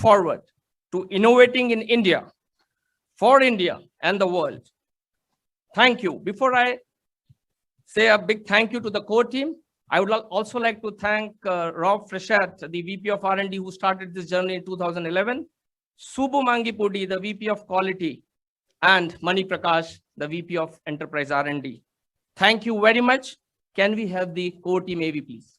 forward to innovating in India, for India and the world. Thank you. Before I say a big thank you to the core team, I would also like to thank Rob Freshat, the VP of R&D who started this journey in 2011, Subbu Mangipudi, the VP of Quality, and Mani Prakash, the VP of Enterprise R&D. Thank you very much. Can we have the core team AV, please?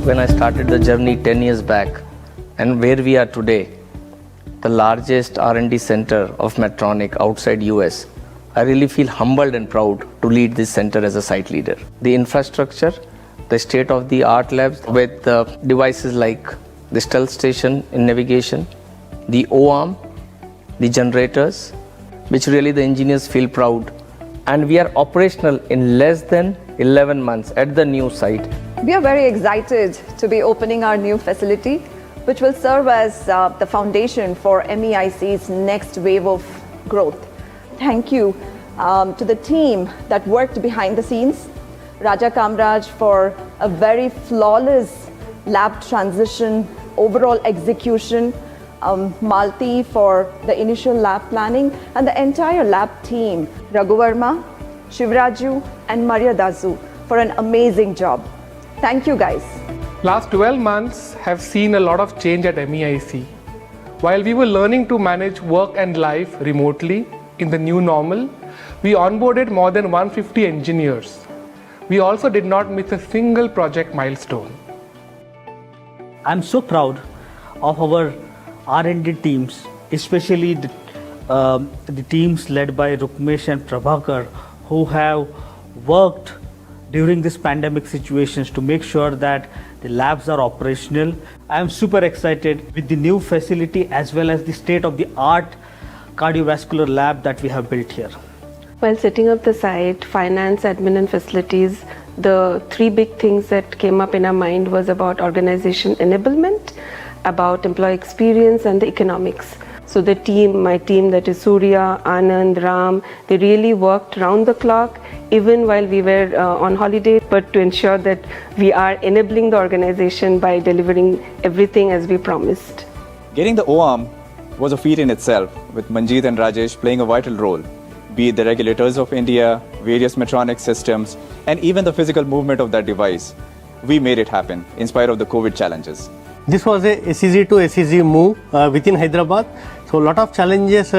When I started the journey 10 years back and where we are today, the largest R&D center of Medtronic outside US, I really feel humbled and proud to lead this center as a site leader. The infrastructure, the state-of-the-art labs with devices like the stealth station in navigation, the O-arm, the generators, which really the engineers feel proud. And we are operational in less than 11 months at the new site. We are very excited to be opening our new facility, which will serve as the foundation for MEIC's next wave of growth. Thank you to the team that worked behind the scenes, Raja Kamraj for a very flawless lab transition, overall execution, Malti for the initial lab planning, and the entire lab team, Raghu Verma, Shivraju, and Maria Dasu for an amazing job. Thank you guys. Last 12 months have seen a lot of change at MEIC. While we were learning to manage work and life remotely in the new normal, we onboarded more than 150 engineers. We also did not miss a single project milestone. I'm so proud of our R&D teams, especially the teams led by Rukmesh and Prabhakar, who have worked during this pandemic situations to make sure that the labs are operational. I am super excited with the new facility as well as the state-of-the-art cardiovascular lab that we have built here. While setting up the site, finance, admin and facilities, the three big things that came up in our mind was about organization enablement, about employee experience and the economics. So the team, my team, that is Surya, Anand, Ram, they really worked round the clock even while we were on holiday, but to ensure that we are enabling the organization by delivering everything as we promised. Getting the O-arm was a feat in itself, with Manjeet and Rajesh playing a vital role, be it the regulators of India, various Medtronic systems, and even the physical movement of that device. We made it happen in spite of the COVID challenges. This was a SEZ to SEZ move within Hyderabad. So a lot of challenges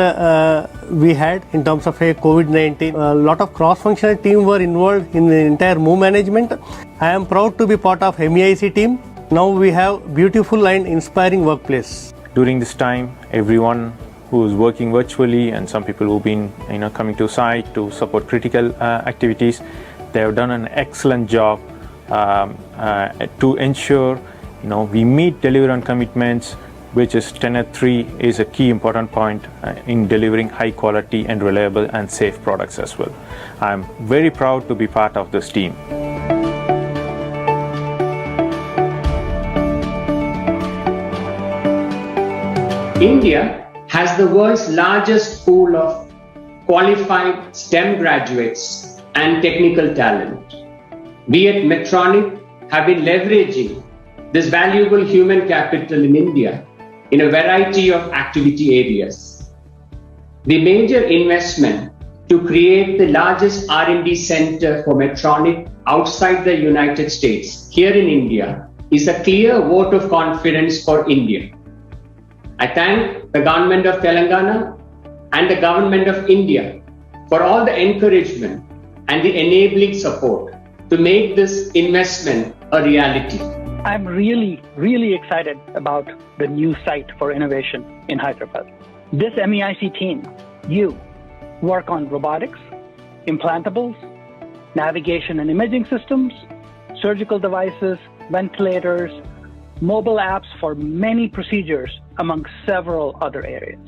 we had in terms of COVID-19. A lot of cross-functional team were involved in the entire move management. I am proud to be part of MEIC team. Now we have beautiful and inspiring workplace. During this time, everyone who is working virtually and some people who've been coming to site to support critical activities, they have done an excellent job to ensure we meet deliver on commitments, which is tenet 3 is a key important point in delivering high quality and reliable and safe products as well. I'm very proud to be part of this team. India has the world's largest pool of qualified STEM graduates and technical talent. We at Medtronic have been leveraging this valuable human capital in India in a variety of activity areas. The major investment to create the largest R&D center for Medtronic outside the United States, here in India, is a clear vote of confidence for India. I thank the government of Telangana and the government of India for all the encouragement and the enabling support to make this investment a reality. I'm really excited about the new site for innovation in Hyderabad. This MEIC team, you work on robotics, implantables, navigation and imaging systems, surgical devices, ventilators, mobile apps for many procedures, among several other areas.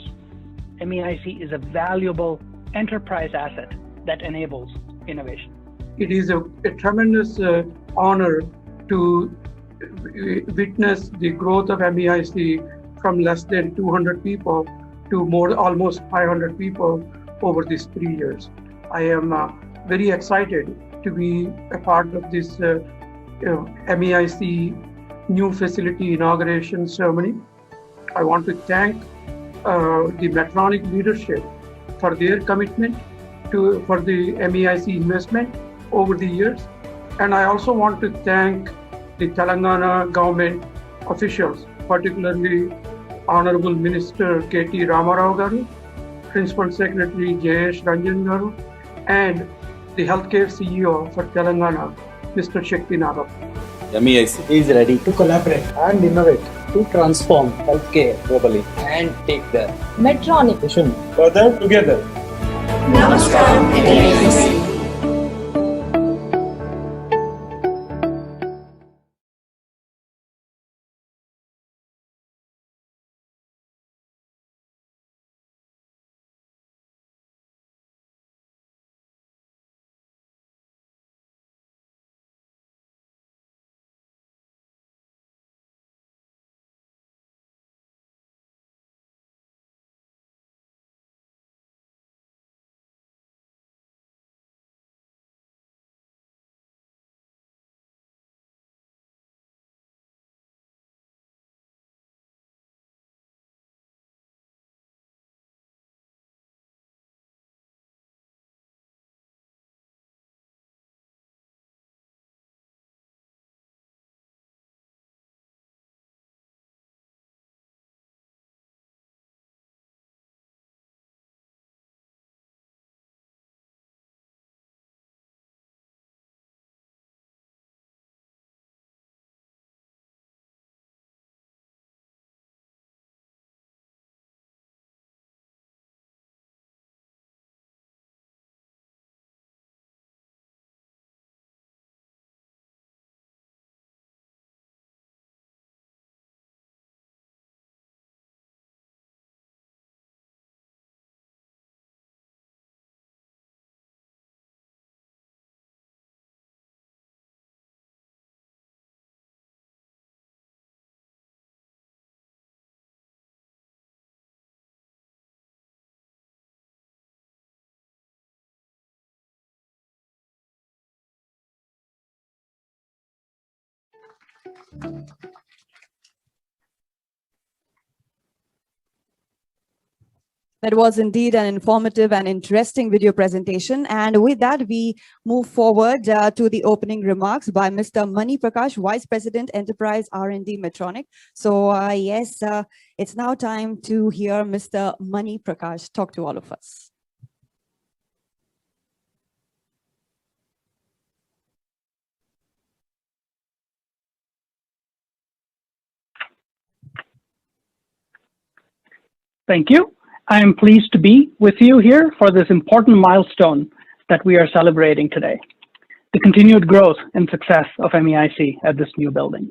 MEIC is a valuable enterprise asset that enables innovation. It is a tremendous honor to witness the growth of MEIC from less than 200 people to almost 500 people over these 3 years. I am very excited to be a part of this MEIC new facility inauguration ceremony. I want to thank the Medtronic leadership for their commitment for the MEIC investment over the years. And I also want to thank the Telangana government officials, particularly Honorable Minister KT Ramarao Garu, Principal Secretary Jayesh Ranjan Garu, and the Healthcare CEO for Telangana, Mr. Shakti Nagap. MEIC is ready to collaborate and innovate to transform healthcare globally and take the Medtronic mission further together. Namaskaram, MEIC. That was indeed an informative and interesting video presentation. And with that, we move forward to the opening remarks by Mr. Mani Prakash, Vice President, Enterprise R&D Medtronic. So yes, it's now time to hear Mr. Mani Prakash talk to all of us. Thank you. I am pleased to be with you here for this important milestone that we are celebrating today, the continued growth and success of MEIC at this new building.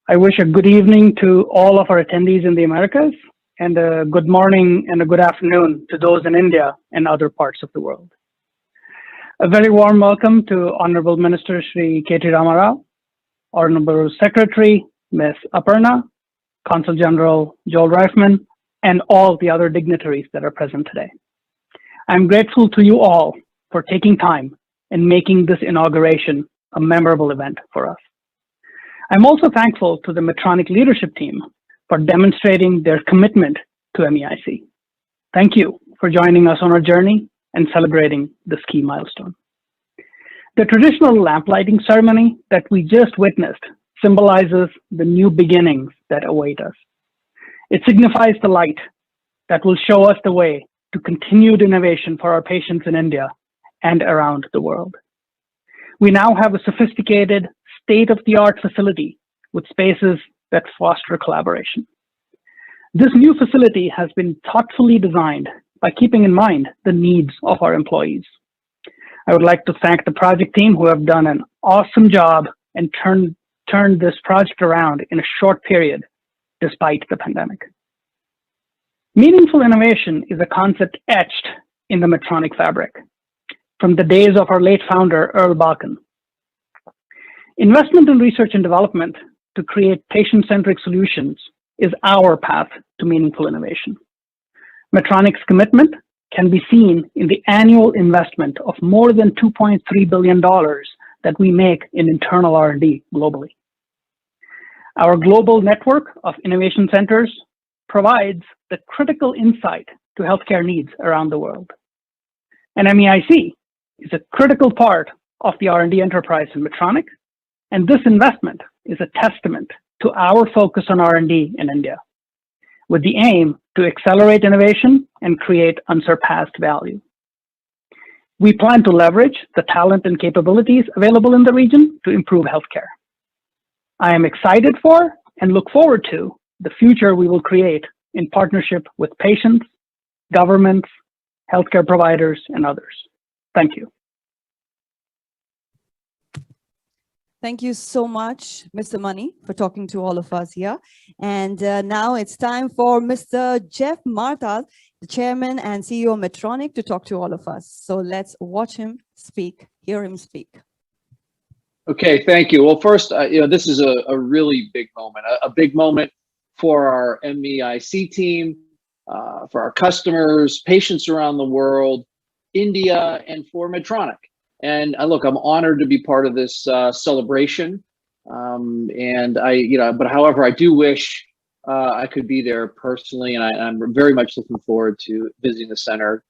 I wish a good evening to all of our attendees in the Americas, and a good morning and a good afternoon to those in India and other parts of the world. A very warm welcome to Honorable Minister Shri KT Ramarao, Honorable Secretary Ms. Aparna, Consul General Joel Reifman, and all the other dignitaries that are present today. I'm grateful to you all for taking time and making this inauguration a memorable event for us. I'm also thankful to the Medtronic leadership team for demonstrating their commitment to MEIC. Thank you for joining us on our journey and celebrating this key milestone. The traditional lamp lighting ceremony that we just witnessed symbolizes the new beginnings that await us. It signifies the light that will show us the way to continued innovation for our patients in India and around the world. We now have a sophisticated, state-of-the-art facility with spaces that foster collaboration. This new facility has been thoughtfully designed by keeping in mind the needs of our employees. I would like to thank the project team who have done an awesome job and turned this project around in a short period despite the pandemic. Meaningful innovation is a concept etched in the Medtronic fabric from the days of our late founder, Earl Balkin. Investment in research and development to create patient-centric solutions is our path to meaningful innovation. Medtronic's commitment can be seen in the annual investment of more than $2.3 billion that we make in internal R&D globally. Our global network of innovation centers provides the critical insight to healthcare needs around the world. And MEIC is a critical part of the R&D enterprise in Medtronic, and this investment is a testament to our focus on R&D in India, with the aim to accelerate innovation and create unsurpassed value. We plan to leverage the talent and capabilities available in the region to improve healthcare. I am excited for and look forward to the future we will create in partnership with patients, governments, healthcare providers, and others. Thank you. Thank you so much, Mr. Mani, for talking to all of us here. And now it's time for Mr. Jeff Martha, the Chairman and CEO of Medtronic, to talk to all of us. So let's watch him speak, hear him speak. Okay, thank you. Well, first, this is a really big moment, a big moment for our MEIC team, for our customers, patients around the world, India, and for Medtronic. And look, I'm honored to be part of this celebration. But however, I do wish I could be there personally, and I'm very much looking forward to visiting the center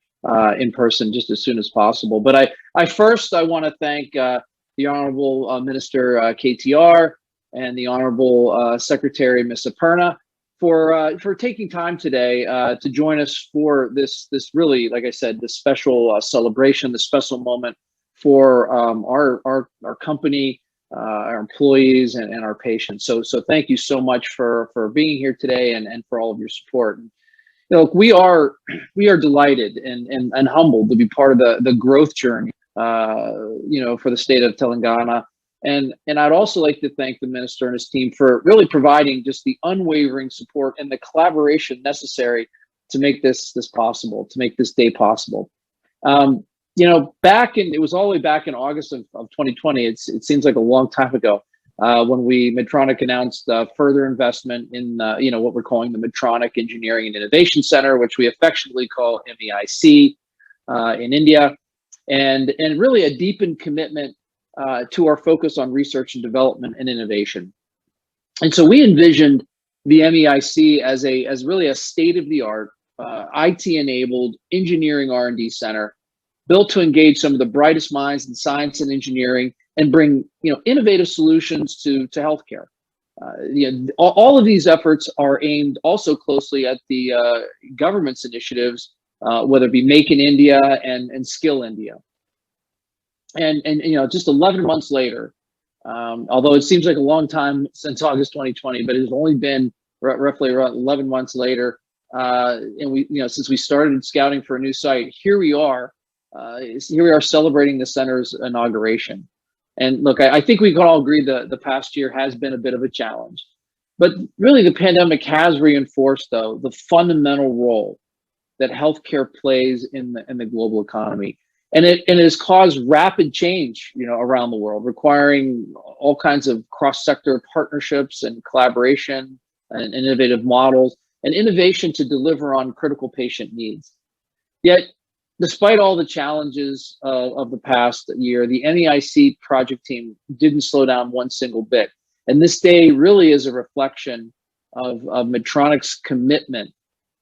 in person just as soon as possible. But I want to thank the Honorable Minister KTR and the Honorable Secretary Ms. Aparna for taking time today to join us for this really, like I said, this special celebration, this special moment for our company, our employees, and our patients. So thank you so much for being here today and for all of your support. We are delighted and humbled to be part of the growth journey, for the state of Telangana. And I'd also like to thank the minister and his team for really providing just the unwavering support and the collaboration necessary to make this possible, to make this day possible. It was all the way back in August of 2020. It seems like a long time ago when Medtronic announced further investment in what we're calling the Medtronic Engineering and Innovation Center, which we affectionately call MEIC in India, and really a deepened commitment to our focus on research and development and innovation. And so we envisioned the MEIC as really a state-of-the-art IT-enabled engineering R&D center, built to engage some of the brightest minds in science and engineering and bring innovative solutions to healthcare. All of these efforts are aimed also closely at the government's initiatives, whether it be Make in India and Skill India. And just 11 months later, although it seems like a long time since August 2020, but it has only been roughly around 11 months later, and since we started scouting for a new site, here we are celebrating the center's inauguration. And look, I think we can all agree that the past year has been a bit of a challenge, but really the pandemic has reinforced, though, the fundamental role that healthcare plays in the global economy. And it has caused rapid change, around the world, requiring all kinds of cross-sector partnerships and collaboration and innovative models and innovation to deliver on critical patient needs. Yet, despite all the challenges of the past year, the MEIC project team didn't slow down one single bit. And this day really is a reflection of Medtronic's commitment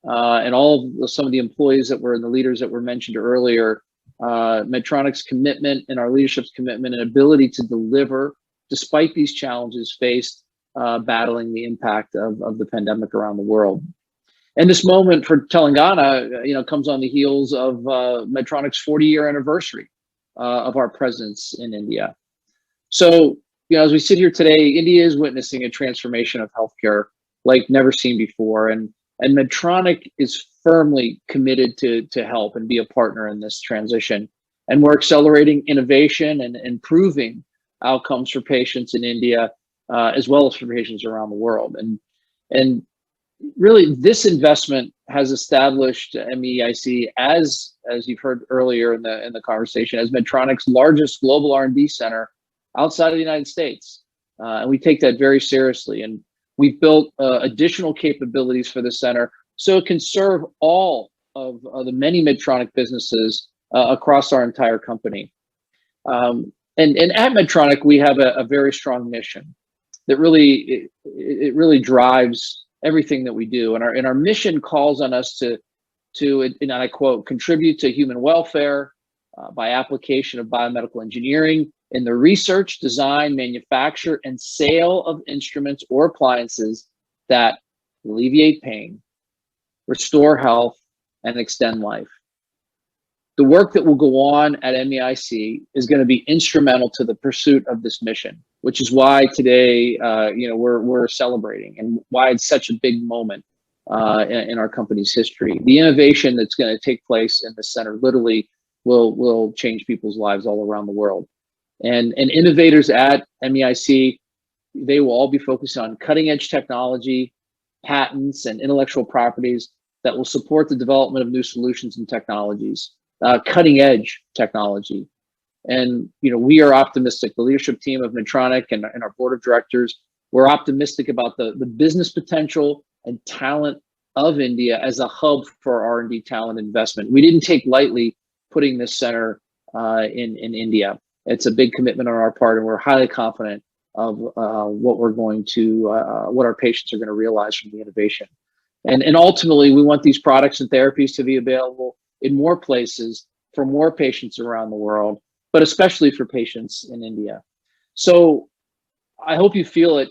and some of the employees and the leaders that were mentioned earlier, Medtronic's commitment and our leadership's commitment and ability to deliver despite these challenges faced battling the impact of the pandemic around the world. And this moment for Telangana, comes on the heels of Medtronic's 40-year anniversary of our presence in India. So, as we sit here today, India is witnessing a transformation of healthcare like never seen before, and Medtronic is firmly committed to help and be a partner in this transition. And we're accelerating innovation and improving outcomes for patients in India, as well as for patients around the world. And really, this investment has established MEIC as you've heard earlier in the conversation, as Medtronic's largest global R&D center outside of the United States. And we take that very seriously. And we've built additional capabilities for the center so it can serve all of the many Medtronic businesses across our entire company. And at Medtronic, we have a very strong mission that really it really drives everything that we do. And our mission calls on us to and I quote, contribute to human welfare by application of biomedical engineering in the research, design, manufacture, and sale of instruments or appliances that alleviate pain, restore health, and extend life. The work that will go on at MEIC is going to be instrumental to the pursuit of this mission, which is why today, we're celebrating and why it's such a big moment in our company's history. The innovation that's going to take place in the center literally will change people's lives all around the world. And innovators at MEIC, they will all be focused on cutting edge technology, patents, and intellectual properties that will support the development of new solutions and technologies, cutting edge technology. And we are optimistic. The leadership team of Medtronic and our board of directors, we're optimistic about the business potential and talent of India as a hub for R&D talent investment. We didn't take lightly putting this center in India. It's a big commitment on our part, and we're highly confident of what our patients are going to realize from the innovation. And ultimately, we want these products and therapies to be available in more places for more patients around the world, but especially for patients in India. So I hope you feel it,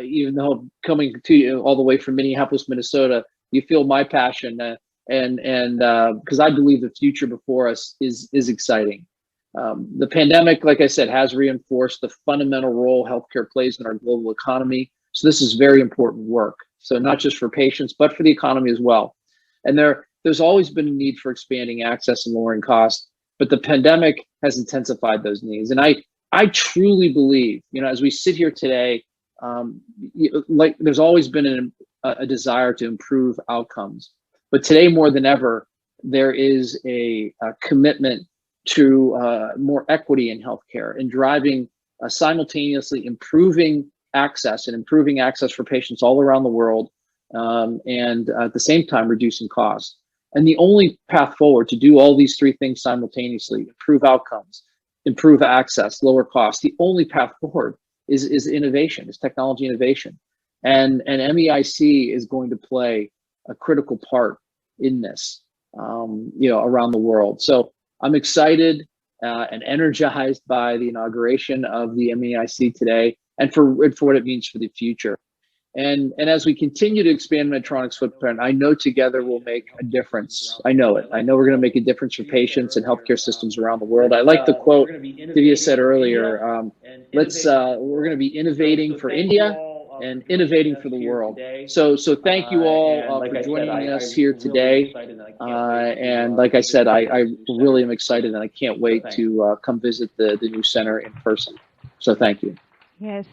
even though coming to you all the way from Minneapolis, Minnesota, you feel my passion, and because I believe the future before us is exciting. The pandemic, like I said, has reinforced the fundamental role healthcare plays in our global economy. So this is very important work. So not just for patients, but for the economy as well. And there's always been a need for expanding access and lowering costs, but the pandemic has intensified those needs. And I truly believe, as we sit here today, like there's always been a desire to improve outcomes, but today more than ever, there is a commitment to more equity in healthcare and driving simultaneously improving access for patients all around the world, and at the same time reducing costs. And the only path forward to do all these three things simultaneously, improve outcomes, improve access, lower costs, the only path forward is innovation, is technology innovation. And MEIC is going to play a critical part in this, around the world. So I'm excited and energized by the inauguration of the MEIC today, and for what it means for the future. And as we continue to expand Medtronic's footprint, I know together we'll make a difference. I know it. I know we're going to make a difference for patients and healthcare systems around the world. I like the quote Divya said earlier. We're going to be innovating for India and innovating for the world. So thank you all for joining us here today. And like I said, I really am excited, and I can't wait to come visit the new center in person. So thank you. Yes,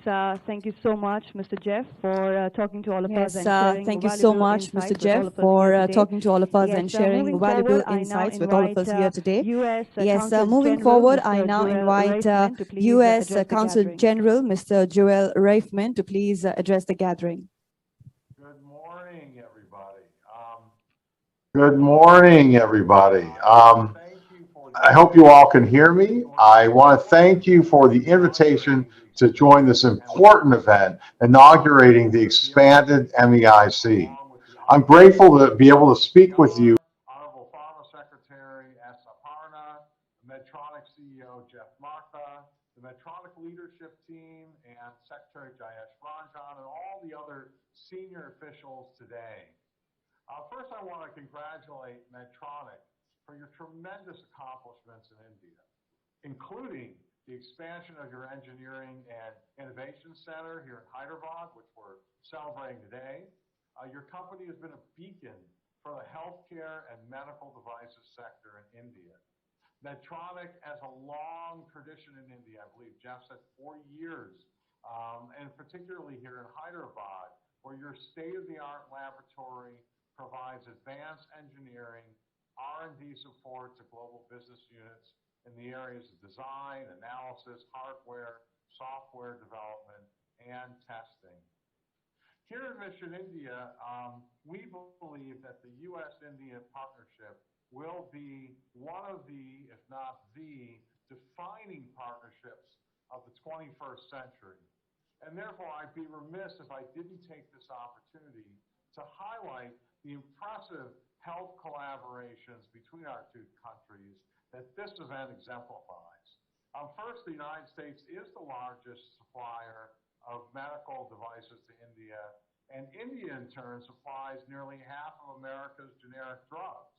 thank you so much, Mr. Jeff, for talking to all of us Yes, and sharing thank you so valuable much, insights Mr. with all Jeff, of us for here today. talking to all of us Yes, and sharing moving valuable forward, I now insights with all of us invite, here today. U.S. Yes, Consul moving General, forward, Mr. I now Joel invite Reifman to please U.S. address the Consul gathering. General, Mr. Joel Reifman, to please address the gathering. Good morning, everybody. Good morning, everybody. I hope you all can hear me. I want to thank you for the invitation to join this important event, inaugurating the expanded MEIC. I'm grateful to be able to speak with you. Honorable Pharma Secretary Aparna, Medtronic CEO Jeff Martha, the Medtronic leadership team, and Secretary Jayesh Ranjan, and all the other senior officials today. First, I want to congratulate Medtronic for your tremendous accomplishments in India, including the expansion of your Engineering and Innovation Center here in Hyderabad, which we're celebrating today. Your company has been a beacon for the healthcare and medical devices sector in India. Medtronic has a long tradition in India. I believe Jeff said 4 years, and particularly here in Hyderabad, where your state-of-the-art laboratory provides advanced engineering, R&D support to global business units in the areas of design, analysis, hardware, software development, and testing. Here at Mission India, we believe that the U.S.-India partnership will be one of the, if not the, defining partnerships of the 21st century. And therefore, I'd be remiss if I didn't take this opportunity to highlight the impressive health collaborations between our two countries that this event exemplifies. First, the United States is the largest supplier of medical devices to India, and India in turn supplies nearly half of America's generic drugs.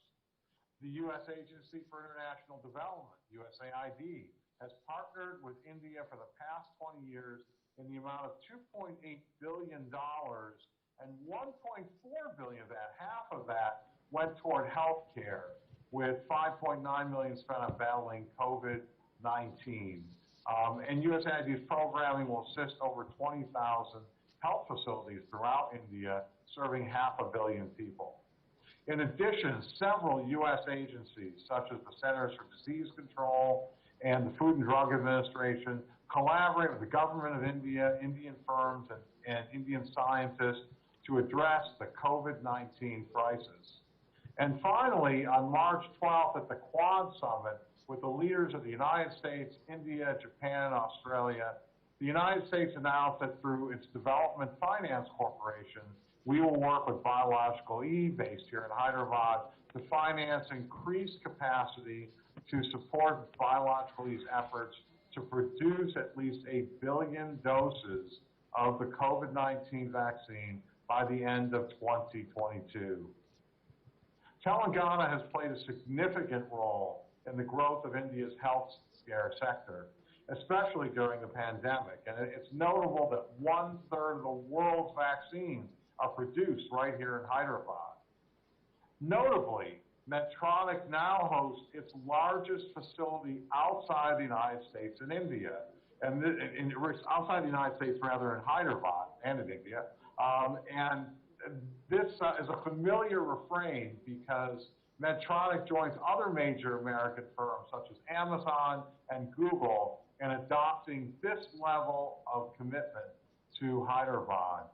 The U.S. Agency for International Development, USAID, has partnered with India for the past 20 years in the amount of $2.8 billion, and $1.4 billion of that, half of that, went toward health care, with $5.9 million spent on battling COVID-19. And USAID's programming will assist over 20,000 health facilities throughout India, serving 500 million people. In addition, several U.S. agencies, such as the Centers for Disease Control and the Food and Drug Administration, collaborate with the government of India, Indian firms, and Indian scientists to address the COVID-19 crisis. And finally, on March 12th at the Quad Summit, with the leaders of the United States, India, Japan, and Australia, the United States announced that through its Development Finance Corporation, we will work with Biological E, based here in Hyderabad, to finance increased capacity to support Biological E's efforts to produce at least 1 billion doses of the COVID-19 vaccine by the end of 2022. Telangana has played a significant role in the growth of India's healthcare sector, especially during the pandemic. And it's notable that 1/3 of the world's vaccines are produced right here in Hyderabad. Notably, Medtronic now hosts its largest facility outside the United States in India, and outside the United States, rather, in Hyderabad and in India. And this is a familiar refrain because Medtronic joins other major American firms such as Amazon and Google in adopting this level of commitment to Hyderabad.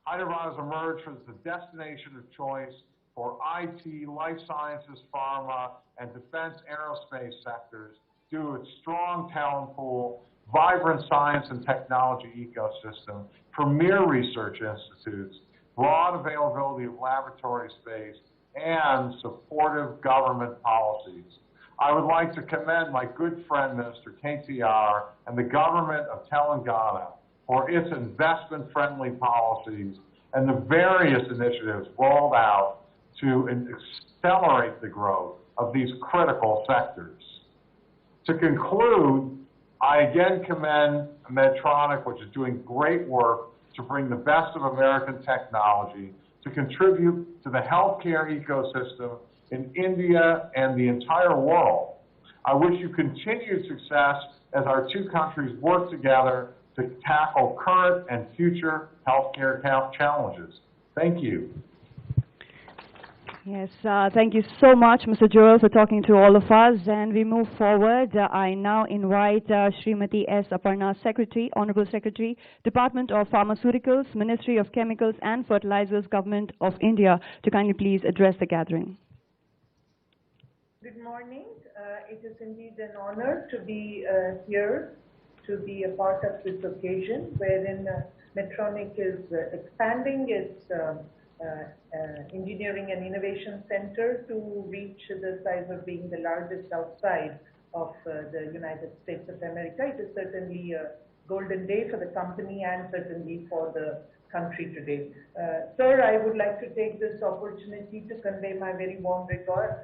Hyderabad has emerged as the destination of choice for IT, life sciences, pharma, and defense aerospace sectors due to its strong talent pool, vibrant science and technology ecosystem, premier research institutes, broad availability of laboratory space, and supportive government policies. I would like to commend my good friend, Minister KTR, and the government of Telangana for its investment-friendly policies and the various initiatives rolled out to accelerate the growth of these critical sectors. To conclude, I again commend Medtronic, which is doing great work to bring the best of American technology to contribute to the healthcare ecosystem in India and the entire world. I wish you continued success as our two countries work together to tackle current and future healthcare challenges. Thank you. Yes, thank you so much, Mr. Joel, for talking to all of us. And we move forward. I now invite Srimati S. Aparna, Secretary, Honorable Secretary, Department of Pharmaceuticals, Ministry of Chemicals and Fertilizers, Government of India, to kindly please address the gathering. Good morning. It is indeed an honor to be here, to be a part of this occasion, wherein Medtronic is expanding its engineering and innovation center to reach the size of being the largest outside of the United States of America. It is certainly a golden day for the company and certainly for the country today. Sir, I would like to take this opportunity to convey my very warm regards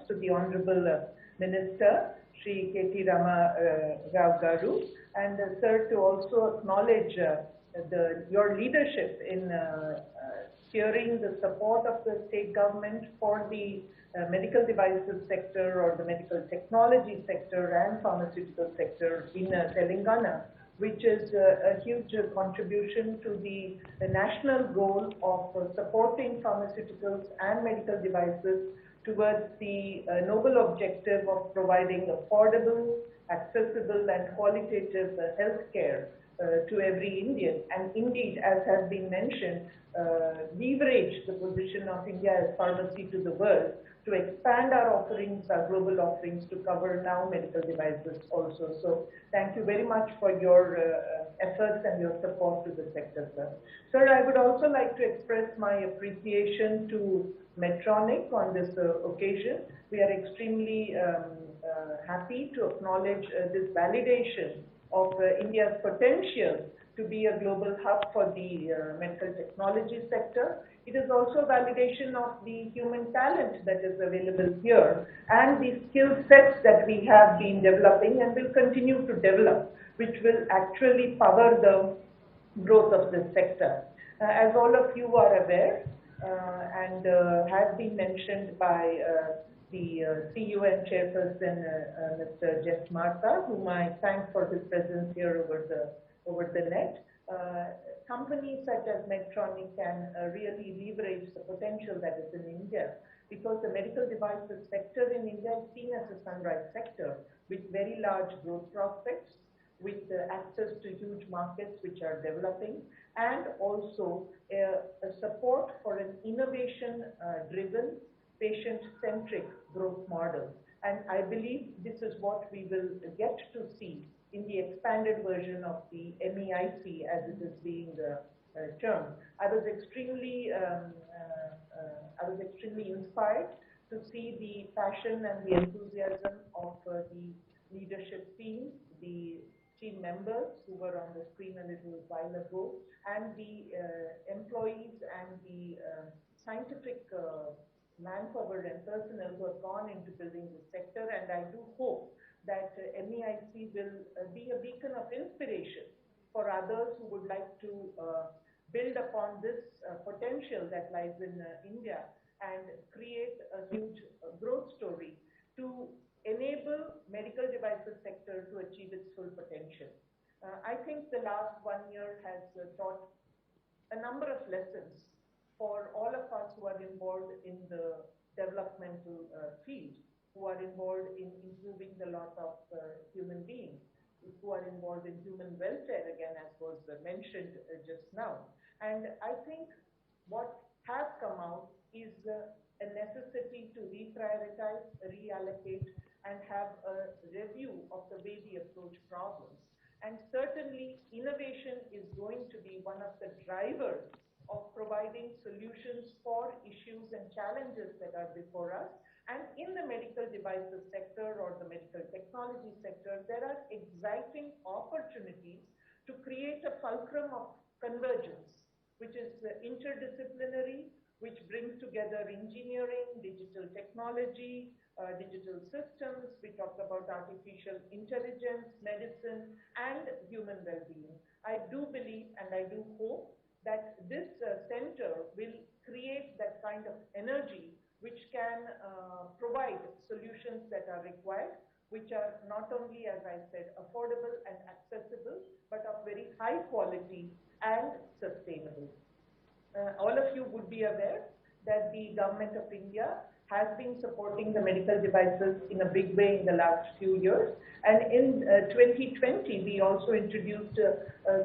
to the Honorable Minister, Shri K.T. Rama Rao Garu, and sir, to also acknowledge your leadership in securing the support of the state government for the medical devices sector or the medical technology sector and pharmaceutical sector in Telangana, which is a huge contribution to the national goal of supporting pharmaceuticals and medical devices towards the noble objective of providing affordable, accessible, and qualitative health care to every Indian. And indeed, as has been mentioned, leverage the position of India as pharmacy to the world to expand our offerings, our global offerings, to cover now medical devices also. So thank you very much for your efforts and your support to the sector, sir. Sir, I would also like to express my appreciation to Medtronic on this occasion. We are extremely happy to acknowledge this validation of India's potential to be a global hub for the medical technology sector. It is also validation of the human talent that is available here and the skill sets that we have been developing and will continue to develop, which will actually power the growth of this sector. As all of you are aware, and has been mentioned by the CEO and chairperson, Mr. Jeff Martha, whom I thank for his presence here over the net. Companies such as Medtronic can really leverage the potential that is in India, because the medical devices sector in India is seen as a sunrise sector with very large growth prospects, with access to huge markets which are developing, and also a support for an innovation-driven, patient-centric growth model. And I believe this is what we will get to see in the expanded version of the MEIC, as it is being termed. I was extremely inspired to see the passion and the enthusiasm of the leadership team, the team members who were on the screen a little while ago, and the employees and the scientific manpower and personnel who have gone into building this sector. And I do hope that MEIC will be a beacon of inspiration for others who would like to build upon this potential that lies in India and create a huge growth story to enable medical devices sector to achieve its full potential. I think the last 1 year has taught a number of lessons for all of us who are involved in the developmental field, who are involved in improving the lot of human beings, who are involved in human welfare, again, as was mentioned just now. And I think what has come out is a necessity to reprioritize, reallocate, and have a review of the way we approach problems. And certainly, innovation is going to be one of the drivers of providing solutions for issues and challenges that are before us. And in the medical devices sector or the medical technology sector, there are exciting opportunities to create a fulcrum of convergence, which is interdisciplinary, which brings together engineering, digital technology, digital systems. We talked about artificial intelligence, medicine, and human well-being. I do believe and I do hope that this center will create that kind of energy which can provide solutions that are required, which are not only, as I said, affordable and accessible, but of very high quality and sustainable. All of you would be aware that the government of India has been supporting the medical devices in a big way in the last few years. And in 2020, we also introduced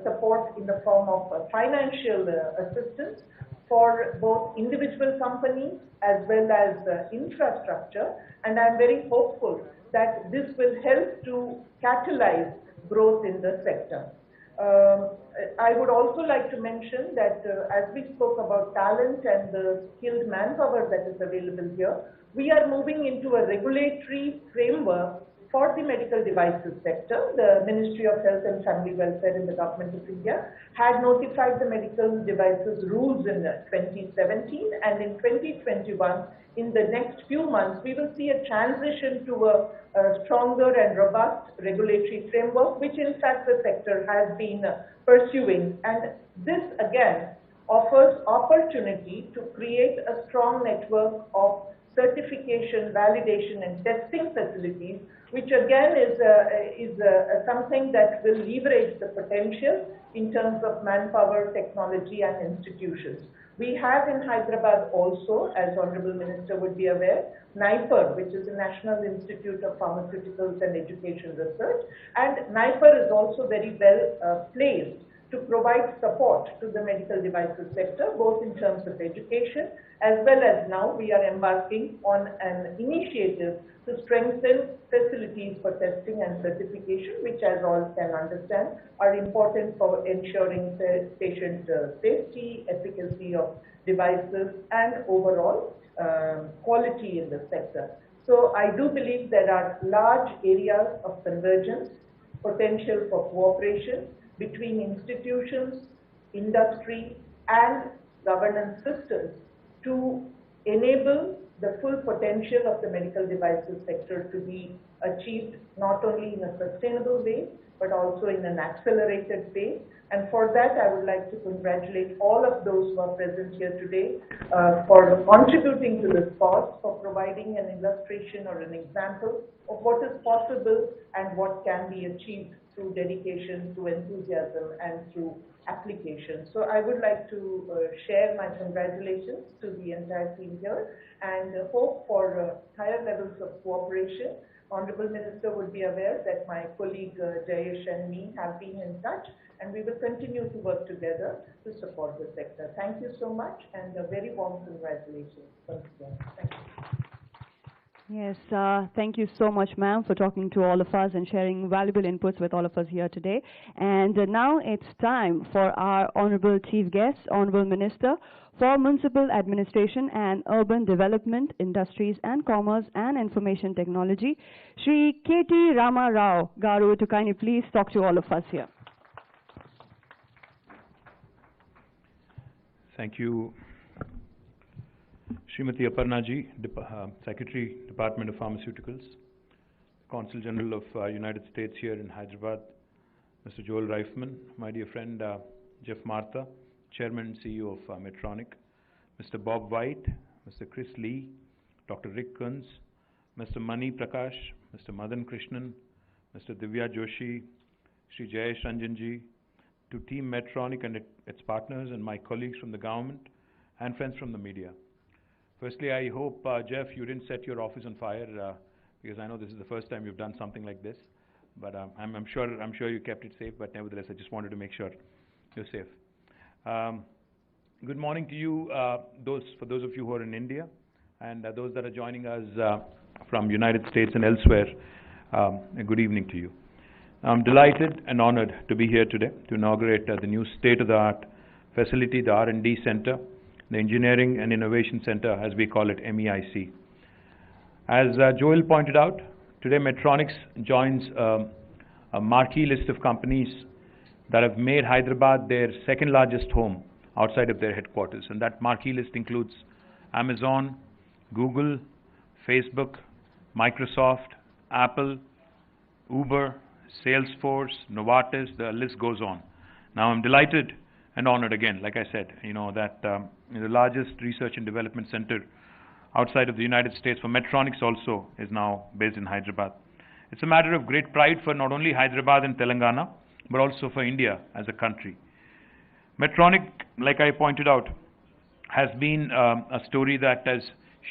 support in the form of financial assistance for both individual companies as well as infrastructure. And I'm very hopeful that this will help to catalyze growth in the sector. I would also like to mention that as we spoke about talent and the skilled manpower that is available here, we are moving into a regulatory framework for the medical devices sector. The Ministry of Health and Family Welfare in the Government of India had notified the medical devices rules in 2017, and in 2021, in the next few months, we will see a transition to a stronger and robust regulatory framework, which in fact the sector has been pursuing. And this again offers opportunity to create a strong network of certification, validation, and testing facilities, which again is something that will leverage the potential in terms of manpower, technology, and institutions. We have in Hyderabad also, as Honorable Minister would be aware, NIPER, which is the National Institute of Pharmaceuticals and Education Research, and NIPER is also very well placed to provide support to the medical devices sector, both in terms of education, as well as now we are embarking on an initiative to strengthen facilities for testing and certification, which, as all can understand, are important for ensuring patient safety, efficacy of devices, and overall quality in the sector. So I do believe there are large areas of convergence, potential for cooperation between institutions, industry, and governance systems to enable the full potential of the medical devices sector to be achieved not only in a sustainable way, but also in an accelerated pace. And for that, I would like to congratulate all of those who are present here today for contributing to this cause, for providing an illustration or an example of what is possible and what can be achieved through dedication, through enthusiasm, and through application. So I would like to share my congratulations to the entire team here and hope for higher levels of cooperation. Honorable Minister would be aware that my colleague Jayesh and me have been in touch, and we will continue to work together to support the sector. Thank you so much, and a very warm congratulations once again. Thank you. Yes, thank you so much, ma'am, for talking to all of us and sharing valuable inputs with all of us here today. And now it's time for our Honorable Chief Guest, Honorable Minister for Municipal Administration and Urban Development, Industries and Commerce and Information Technology, Shri K.T. Rama Rao Garu, to kindly please talk to all of us here. Thank you, Srimati Aparna ji, Secretary, Department of Pharmaceuticals, Consul General of United States here in Hyderabad, Mr. Joel Reifman, my dear friend Jeff Martha, Chairman and CEO of Medtronic, Mr. Bob White, Mr. Chris Lee, Dr. Rick Kunz, Mr. Mani Prakash, Mr. Madan Krishnan, Mr. Divya Joshi, Sri Jayesh Ranjan ji, to Team Medtronic and its partners, and my colleagues from the government and friends from the media. Firstly, I hope, Jeff, you didn't set your office on fire because I know this is the first time you've done something like this. But I'm sure you kept it safe. But nevertheless, I just wanted to make sure you're safe. Good morning to you, for those of you who are in India, and those that are joining us from United States and elsewhere. A good evening to you. I'm delighted and honored to be here today to inaugurate the new state-of-the-art facility, the R&D Center, the Engineering and Innovation Center, as we call it, MEIC. As Joel pointed out, today Medtronic joins a marquee list of companies that have made Hyderabad their second largest home outside of their headquarters. And that marquee list includes Amazon, Google, Facebook, Microsoft, Apple, Uber, Salesforce, Novartis, the list goes on. Now I'm delighted and honored again, like I said, that the largest research and development center outside of the United States for Medtronic also is now based in Hyderabad. It's a matter of great pride for not only Hyderabad and Telangana, but also for India as a country. Medtronic, like I pointed out, has been a story that has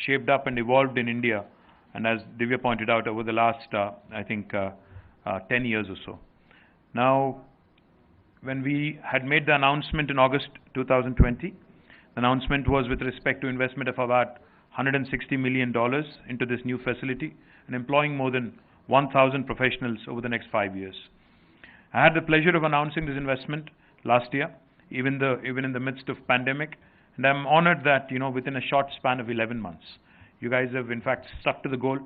shaped up and evolved in India, and as Divya pointed out, over the last, I think, 10 years or so. Now, when we had made the announcement in August 2020, the announcement was with respect to investment of about $160 million into this new facility and employing more than 1,000 professionals over the next 5 years. I had the pleasure of announcing this investment last year, even in the midst of pandemic, and I'm honored that within a short span of 11 months, you guys have in fact stuck to the goal,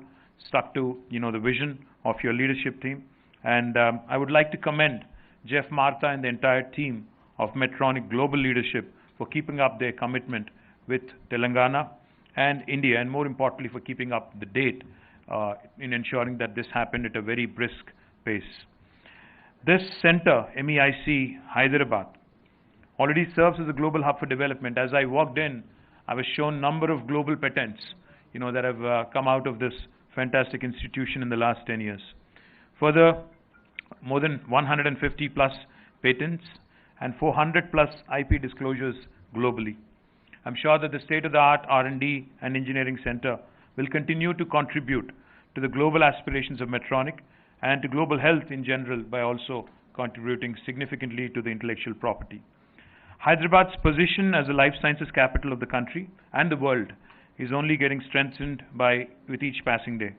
stuck to the vision of your leadership team, and I would like to commend Jeff Martha and the entire team of Medtronic Global Leadership for keeping up their commitment with Telangana and India, and more importantly for keeping up the date in ensuring that this happened at a very brisk pace. This center, MEIC Hyderabad, already serves as a global hub for development. As I walked in, I was shown a number of global patents that have come out of this fantastic institution in the last 10 years. Further, more than 150 plus patents and 400 plus IP disclosures globally. I'm sure that the state-of-the-art R&D and engineering center will continue to contribute to the global aspirations of Medtronic and to global health in general by also contributing significantly to the intellectual property. Hyderabad's position as a life sciences capital of the country and the world is only getting strengthened with each passing day.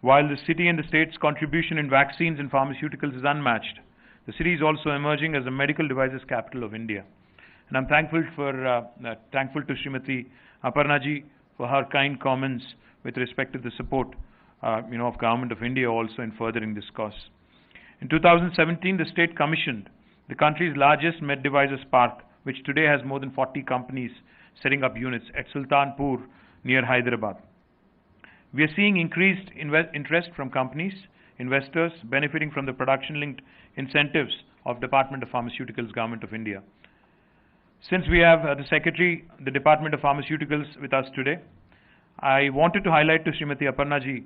While the city and the state's contribution in vaccines and pharmaceuticals is unmatched, the city is also emerging as a medical devices capital of India. And I'm thankful to Srimati Aparnaji for her kind comments with respect to the support of Government of India also in furthering this cause. In 2017, the state commissioned the country's largest med devices park, which today has more than 40 companies setting up units at Sultanpur near Hyderabad. We are seeing increased interest from companies, investors benefiting from the production-linked incentives of Department of Pharmaceuticals, Government of India. Since we have the Secretary, the Department of Pharmaceuticals with us today, I wanted to highlight to Srimati Aparnaji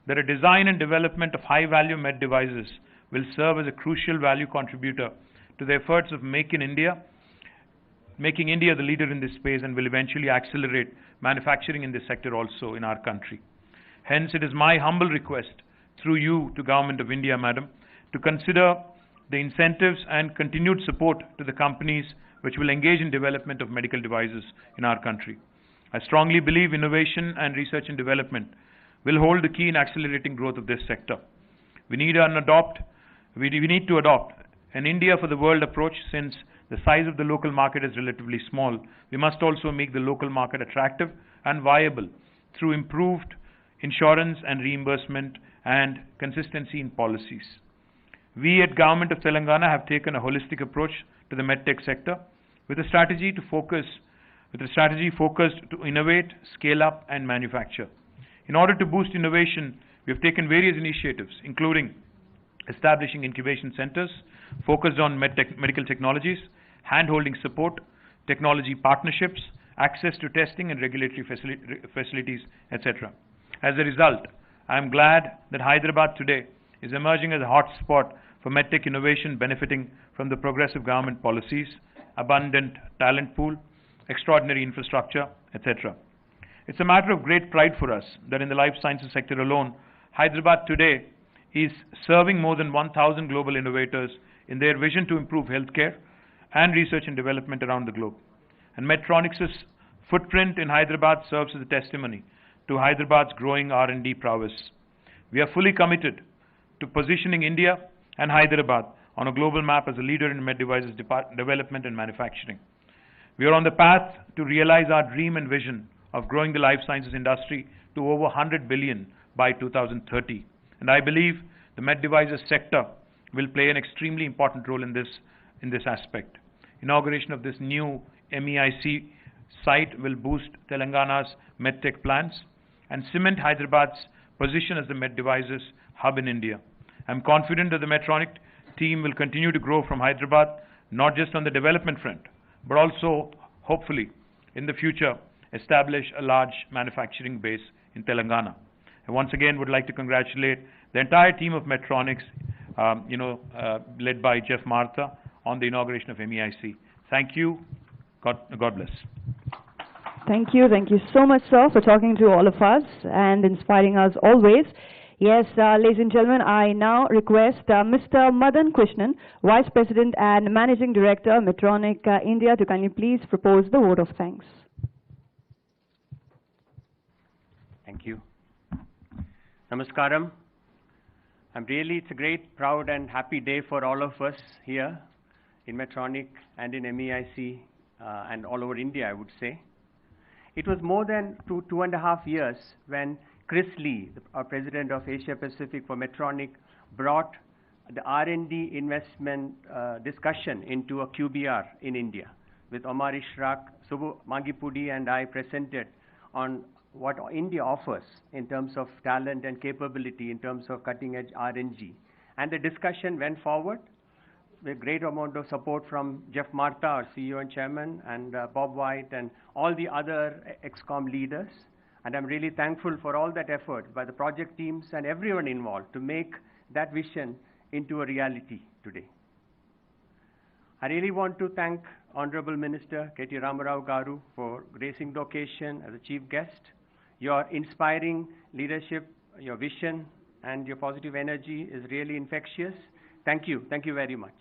that a design and development of high-value med devices will serve as a crucial value contributor to the efforts of making India the leader in this space, and will eventually accelerate manufacturing in this sector also in our country. Hence, it is my humble request through you to Government of India, Madam, to consider the incentives and continued support to the companies which will engage in development of medical devices in our country. I strongly believe innovation and research and development will hold the key in accelerating growth of this sector. We need to adopt an India for the world approach. Since the size of the local market is relatively small, we must also make the local market attractive and viable through improved insurance and reimbursement and consistency in policies. We at Government of Telangana have taken a holistic approach to the medtech sector with a strategy focused to innovate, scale up and manufacture. In order to boost innovation, we have taken various initiatives, including establishing incubation centers focused on medical technologies, hand-holding support, technology partnerships, access to testing and regulatory facilities, etc. As a result, I am glad that Hyderabad today is emerging as a hot spot for medtech innovation, benefiting from the progressive government policies, abundant talent pool, extraordinary infrastructure, etc. It's a matter of great pride for us that in the life sciences sector alone, Hyderabad today is serving more than 1,000 global innovators in their vision to improve healthcare and research and development around the globe. And Medtronic's footprint in Hyderabad serves as a testimony to Hyderabad's growing R&D prowess. We are fully committed to positioning India and Hyderabad on a global map as a leader in med devices development and manufacturing. We are on the path to realize our dream and vision of growing the life sciences industry to over 100 billion by 2030. And I believe the med devices sector will play an extremely important role in this aspect. Inauguration of this new MEIC site will boost Telangana's medtech plans and cement Hyderabad's position as the med devices hub in India. I'm confident that the Medtronic team will continue to grow from Hyderabad, not just on the development front, but also, hopefully, in the future, establish a large manufacturing base in Telangana. I once again would like to congratulate the entire team of Medtronics, led by Jeff Martha, on the inauguration of MEIC. Thank you. God bless. Thank you. Thank you so much, sir, for talking to all of us and inspiring us always. Yes, ladies and gentlemen, I now request Mr. Madan Krishnan, Vice President and Managing Director, Medtronic India, to kindly please propose the vote of thanks. Thank you. Namaskaram. It's a great, proud and happy day for all of us here in Medtronic and in MEIC and all over India, I would say. It was more than 2.5 years when Chris Lee, our President of Asia Pacific for Medtronic, brought the R&D investment discussion into a QBR in India with Omar Ishraq, Subbu Mangipudi and I presented on what India offers in terms of talent and capability in terms of cutting-edge R&D. And the discussion went forward with great amount of support from Jeff Martha, our CEO and Chairman, and Bob White and all the other ExCom leaders. And I'm really thankful for all that effort by the project teams and everyone involved to make that vision into a reality today. I really want to thank Honorable Minister KTR Ramarao Garu for gracing the occasion as a chief guest. Your inspiring leadership, your vision, and your positive energy is really infectious. Thank you very much.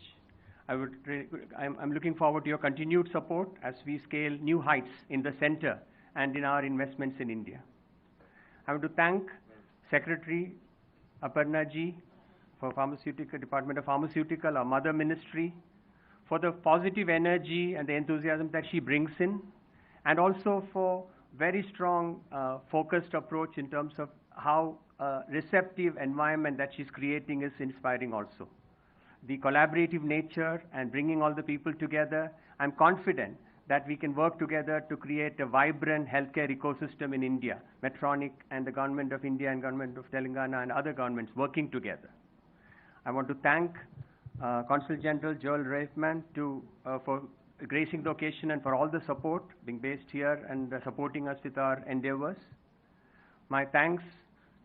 I'm looking forward to your continued support as we scale new heights in the center and in our investments in India. I want to thank Secretary Aparna ji for Department of Pharmaceutical, our mother ministry, for the positive energy and the enthusiasm that she brings in, and also for very strong focused approach in terms of how receptive environment that she's creating is inspiring also. The collaborative nature and bringing all the people together, I'm confident that we can work together to create a vibrant healthcare ecosystem in India, Medtronic and the Government of India and Government of Telangana and other governments working together. I want to thank Consul General Joel Reifman for gracing the occasion and for all the support, being based here and supporting us with our endeavors. My thanks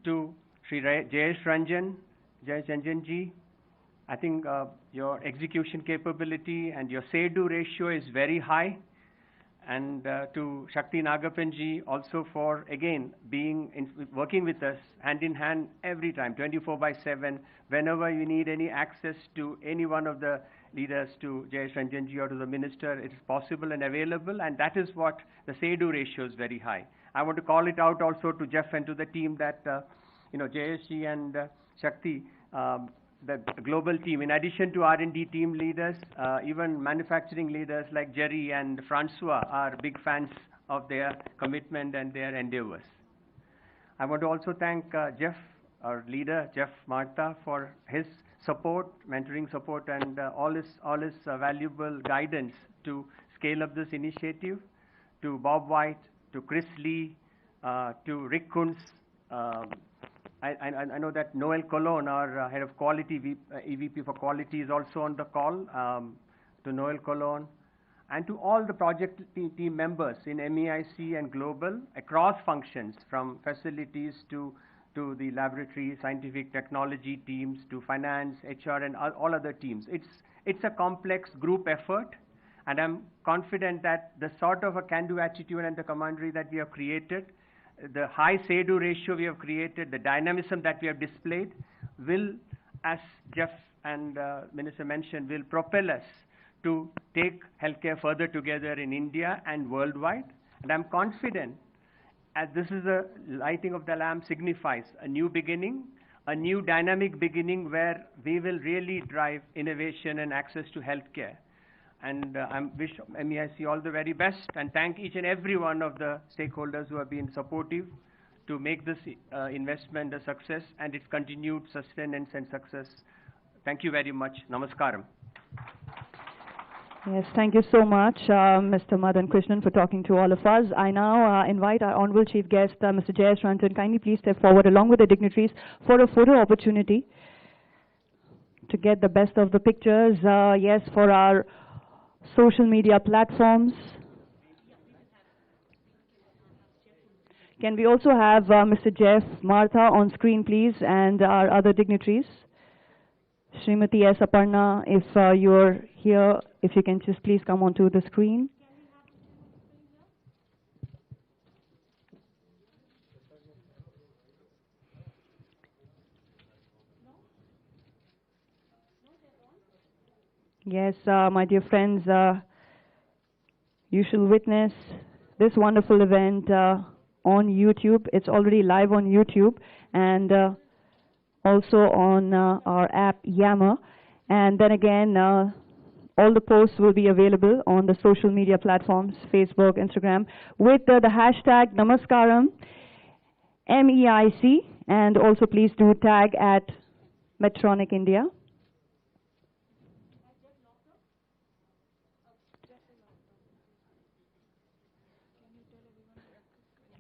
to Sri Jayesh Ranjan ji. I think your execution capability and your say-do ratio is very high. And to Shakti Nagapanji also for, again, working with us hand in hand every time, 24/7, whenever you need any access to any one of the leaders, to Jayesh Ranjanji or to the minister, it is possible and available, and that is what the say-do ratio is very high. I want to call it out also to Jeff and to the team that, Jayesh and Shakti, the global team, in addition to R&D team leaders, even manufacturing leaders like Jerry and Francois are big fans of their commitment and their endeavors. I want to also thank Jeff, our leader, Jeff Martha, for his support, mentoring support, and all his valuable guidance to scale up this initiative, to Bob White, to Chris Lee, to Rick Kunz. I know that Noel Colon, our head of quality, EVP for quality, is also on the call, to Noel Colon, and to all the project team members in MEIC and global, across functions, from facilities to the laboratory, scientific technology teams, to finance, HR, and all other teams. It's a complex group effort, and I'm confident that the sort of a can-do attitude and the camaraderie that we have created, the high say-do ratio we have created, the dynamism that we have displayed will, as Jeff and Minister mentioned, will propel us to take healthcare further together in India and worldwide. And I'm confident, as this is a lighting of the lamp signifies a new beginning, a new dynamic beginning where we will really drive innovation and access to healthcare. And I wish MEIC all the very best and thank each and every one of the stakeholders who have been supportive to make this investment a success and its continued sustenance and success. Thank you very much. Namaskaram. Yes, thank you so much, Mr. Madan Krishnan, for talking to all of us. I now invite our Honorable Chief Guest, Mr. Jayesh Ranjan. Kindly please step forward along with the dignitaries for a photo opportunity to get the best of the pictures. Yes, for our social media platforms. Can we also have Mr. Jeff Martha on screen, please, and our other dignitaries? Srimati S. Aparna, if you're here, if you can just please come onto the screen. Yes, my dear friends, you shall witness this wonderful event on YouTube. It's already live on YouTube and also on our app Yammer. And then again, all the posts will be available on the social media platforms, Facebook, Instagram, with the hashtag Namaskaram MEIC, and also please do tag at Medtronic India.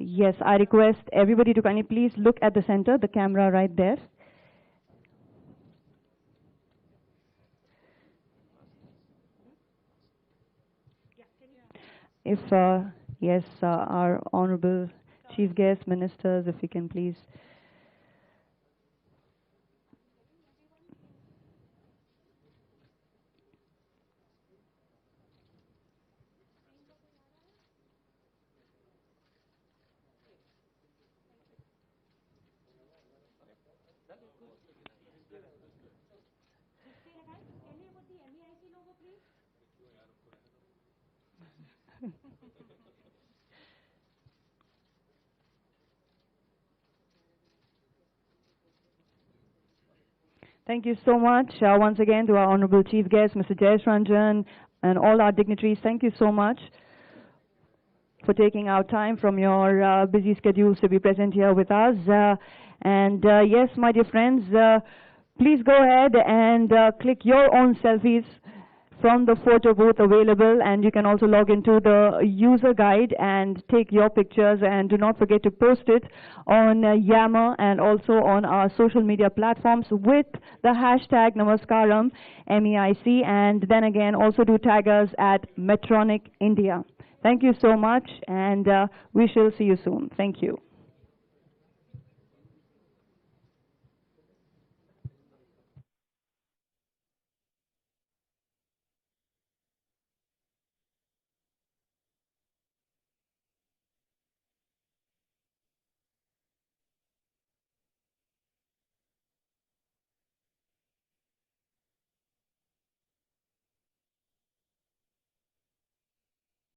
Yes, I request everybody to kindly please look at the center, the camera right there. If, yes, our Honorable chief guests, ministers, if you can please. Thank you so much once again to our honorable chief guest, Mr. Jayesh Ranjan, and all our dignitaries. Thank you so much for taking out time from your busy schedules to be present here with us. Yes, my dear friends, please go ahead and click your own selfies from the photo booth available, and you can also log into the user guide and take your pictures, and do not forget to post it on Yammer and also on our social media platforms with the hashtag Namaskaram MEIC, and then again also do tag us at Medtronic India. Thank you so much, and we shall see you soon. Thank you.